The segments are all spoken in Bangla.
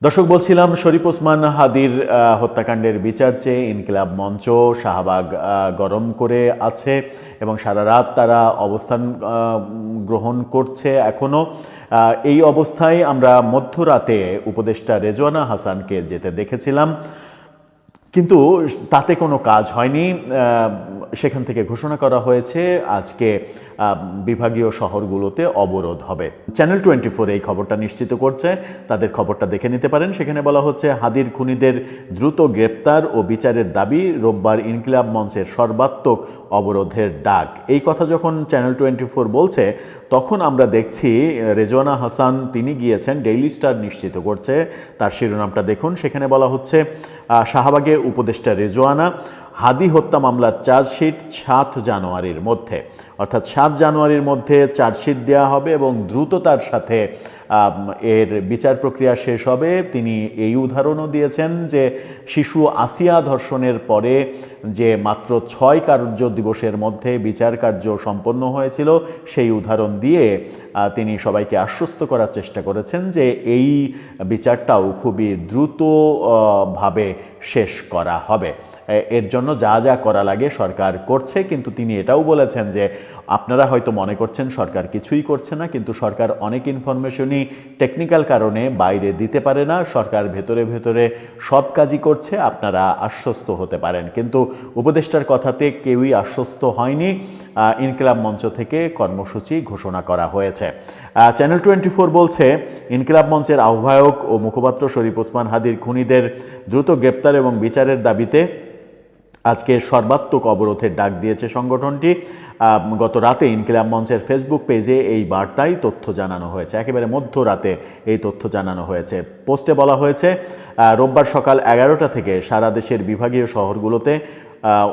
দর্শক, বলছিলাম শরীফ ওসমান হাদির হত্যাকাণ্ডের বিচার চেয়ে ইনকিলাব মঞ্চ শাহবাগ গরম করে আছে এবং সারা রাত তারা অবস্থান গ্রহণ করছে এখনও। এই অবস্থায় আমরা মধ্যরাতে উপদেষ্টা রেজওয়ানা হাসানকে যেতে দেখেছিলাম, কিন্তু তাতে কোনো কাজ হয়নি। সেখান থেকে ঘোষণা করা হয়েছে আজকে বিভাগীয় শহরগুলোতে অবরোধ হবে। চ্যানেল 24 এই খবরটা নিশ্চিত করছে, তাদের খবরটা দেখে নিতে পারেন। সেখানে বলা হচ্ছে হাদির খুনিদের দ্রুত গ্রেপ্তার ও বিচারের দাবি, রোববার ইনকিলাব মঞ্চের সর্বাত্মক অবরোধের ডাক। এই কথা যখন চ্যানেল 24 বলছে, তখন আমরা দেখছি রেজওয়ানা হাসান তিনি গিয়েছেন, ডেইলি স্টার নিশ্চিত করছে, তার শিরোনামটা দেখুন। সেখানে বলা হচ্ছে শাহবাগে উপদেষ্টা রেজওয়ানা, হাদি হত্যা মামলার চার্জশিট 7 জানুয়ারির মধ্যে, অর্থাৎ 7 জানুয়ারির মধ্যে চার্জশিট দেওয়া হবে এবং দ্রুততার সাথে এর বিচার প্রক্রিয়া শেষ হবে। তিনি এই উদাহরণও দিয়েছেন যে শিশু আসিয়া ধর্ষণের পরে যে মাত্র 6 কার্য দিবসের মধ্যে বিচার কার্য সম্পন্ন হয়েছিল, সেই উদাহরণ দিয়ে তিনি সবাইকে আশ্বস্ত করার চেষ্টা করেছেন যে এই বিচারটাও খুবই দ্রুতভাবে শেষ করা হবে। এর জন্য যা যা করা লাগে সরকার করছে, কিন্তু তিনি এটাও বলেছেন যে আপনারা হয়তো মনে করছেন সরকার কিছুই করছে না, কিন্তু সরকার অনেক ইনফরমেশনই টেকনিক্যাল কারণে বাইরে দিতে পারে না। সরকার ভেতরে ভেতরে সব কাজই করছে, আপনারা আশ্বস্ত হতে পারেন। কিন্তু উপদেষ্টার কথাতে কেউই আশ্বস্ত হয়নি। ইনকিলাব মঞ্চ থেকে কর্মসূচি ঘোষণা করা হয়েছে। চ্যানেল 24 বলছে ইনকিলাব মঞ্চের আহ্বায়ক ও মুখপাত্র শরীফ ওসমান হাদির খুনিদের দ্রুত গ্রেপ্তার এবং বিচারের দাবিতে আজকে সর্বাত্মক অবরোধের ডাক দিয়েছে সংগঠনটি। গত রাতে ইনকিলাব মঞ্চের ফেসবুক পেজে এই বার্তায় তথ্য জানানো হয়েছে, একেবারে মধ্যরাতে এই তথ্য জানানো হয়েছে। পোস্টে বলা হয়েছে রোববার সকাল 11টা থেকে সারা দেশের বিভাগীয় শহরগুলোতে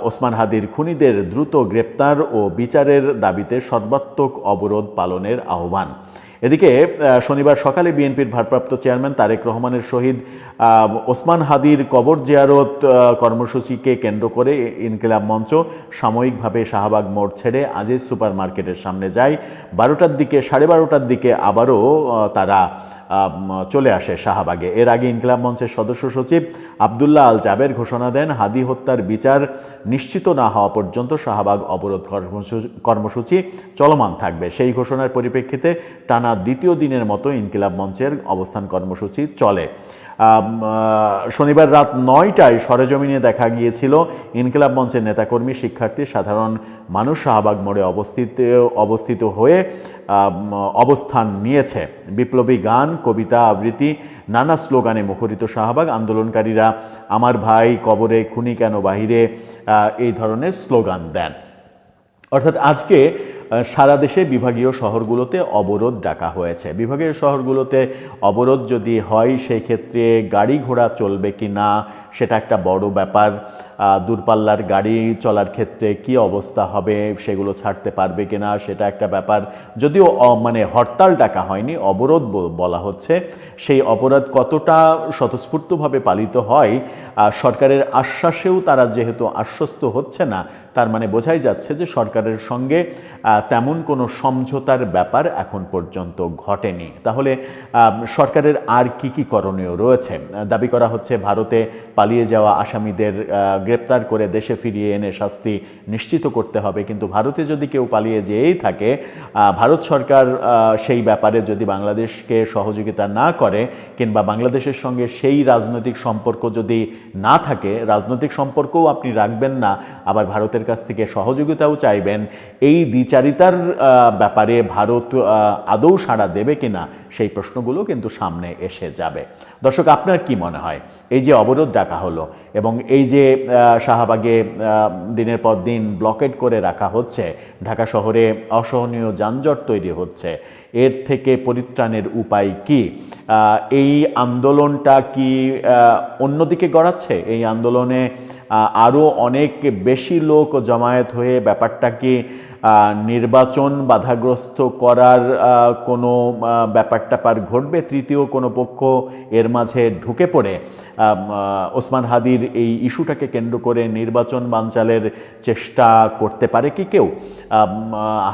ওসমান হাদির খুনিদের দ্রুত গ্রেপ্তার ও বিচারের দাবিতে সর্বাত্মক অবরোধ পালনের আহ্বান। এদিকে শনিবার সকালে বিএনপির ভারপ্রাপ্ত চেয়ারম্যান তারেক রহমানের শহীদ ওসমান হাদির কবর জিয়ারত কর্মসূচিকে কেন্দ্র করে ইনকিলাব মঞ্চ সাময়িকভাবে শাহবাগ মোড় ছেড়ে আজিজ সুপার মার্কেটের সামনে যায়। 12টার দিকে, 12:30টার দিকে আবারও তারা চলে আসে শাহবাগে। এর আগে ইনকিলাব মঞ্চের সদস্য সচিব আবদুল্লাহ আল জাবের ঘোষণা দেন হাদি হত্যার বিচার নিশ্চিত না হওয়া পর্যন্ত শাহবাগ অবরোধ কর্মসূচি চলমান থাকবে। সেই ঘোষণার পরিপ্রেক্ষিতে টানা দ্বিতীয় দিনের মতো ইনকিলাব মঞ্চের অবস্থান কর্মসূচি চলে। শনিবার রাত 9টায় সরেজমিনে দেখা গিয়েছিল ইনকিলাব মঞ্চের নেতাকর্মী, শিক্ষার্থী, সাধারণ মানুষ শাহবাগ মোড়ে অবস্থিত হয়ে অবস্থান নিয়েছে। বিপ্লবী গান, কবিতা, আবৃত্তি, নানা স্লোগানে মুখরিত শাহবাগ। আন্দোলনকারীরা আমার ভাই কবরে, খুনি কেন বাহিরে, এই ধরনের স্লোগান দেন। অর্থাৎ আজকে সারা দেশে বিভাগীয় শহরগুলোতে অবরোধ ডাকা হয়েছে। বিভাগীয় শহরগুলোতে অবরোধ যদি হয়, সেই ক্ষেত্রে গাড়ি ঘোড়া চলবে কি না সেটা একটা বড় ব্যাপার। দূরপাল্লার গাড়ি চলার ক্ষেত্রে কি অবস্থা হবে, সেগুলো ছাড়তে পারবে কিনা সেটা একটা ব্যাপার। যদিও মানে হরতাল ডাকা হয়নি, অবরোধ বলা হচ্ছে। সেই অবরোধ কতটা স্বতঃস্ফূর্তভাবে পালিত হয়, সরকারের আশ্বাসেও তারা যেহেতু আশ্বস্ত হচ্ছে না, তার মানে বোঝাই যাচ্ছে যে সরকারের সঙ্গে তেমন কোনো সমঝোতার ব্যাপার এখন পর্যন্ত ঘটেনি। তাহলে সরকারের আর কি কি করণীয় রয়েছে? দাবি করা হচ্ছে ভারতে পালিয়ে যাওয়া আসামিদের গ্রেপ্তার করে দেশে ফিরিয়ে এনে শাস্তি নিশ্চিত করতে হবে। কিন্তু ভারতে যদি কেউ পালিয়ে যেয়েই থাকে, ভারত সরকার সেই ব্যাপারে যদি বাংলাদেশকে সহযোগিতা না করে, কিংবা বাংলাদেশের সঙ্গে সেই রাজনৈতিক সম্পর্ক যদি না থাকে, রাজনৈতিক সম্পর্কও আপনি রাখবেন না, আবার ভারতের কাছ থেকে সহযোগিতাও চাইবেন, এই দ্বিচারিতার ব্যাপারে ভারত আদৌ সাড়া দেবে কিনা, সেই প্রশ্নগুলো কিন্তু সামনে এসে যাবে। দর্শক, আপনার কি মনে হয় এই যে অবরোধ ডাকা হলো এবং এই যে শাহবাগে দিনের পর দিন ব্লকেড করে রাখা হচ্ছে, ঢাকা শহরে অসহনীয় যানজট তৈরি হচ্ছে, এর থেকে পরিত্রাণের উপায় কি? এই আন্দোলনটা কি অন্যদিকে গড়াচ্ছে? এই আন্দোলনে আরও অনেক বেশি লোক জমায়েত হয়ে ব্যাপারটা কি নির্বাচন বাধাগ্রস্ত করার কোনো ব্যাপার ঘটবে? তৃতীয় কোনো পক্ষ এর মাঝে ঢুকে পড়ে ওসমান হাদির এই ইস্যুটাকে কেন্দ্র করে নির্বাচন বানচালের চেষ্টা করতে পারে কি কেউ?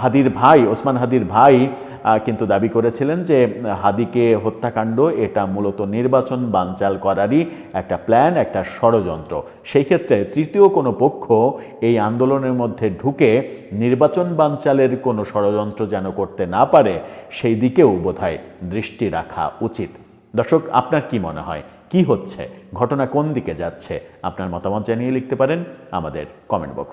হাদির ভাই, ওসমান হাদির ভাই কিন্তু দাবি করেছিলেন যে হাদিকে হত্যাকাণ্ড এটা মূলত নির্বাচন বানচাল করারই একটা প্ল্যান, একটা ষড়যন্ত্র। সেই ক্ষেত্রে তৃতীয় কোনো পক্ষ এই আন্দোলনের মধ্যে ঢুকে নির্বাচন বানচালের কোনো ষড়যন্ত্র যেন করতে না পারে, সেই দিকেও বোধহয় দৃষ্টি রাখা উচিত। দর্শক, আপনার কি মনে হয়, কি হচ্ছে, ঘটনা কোন দিকে যাচ্ছে? আপনার মতামত জানিয়ে লিখতে পারেন আমাদের কমেন্ট বক্স।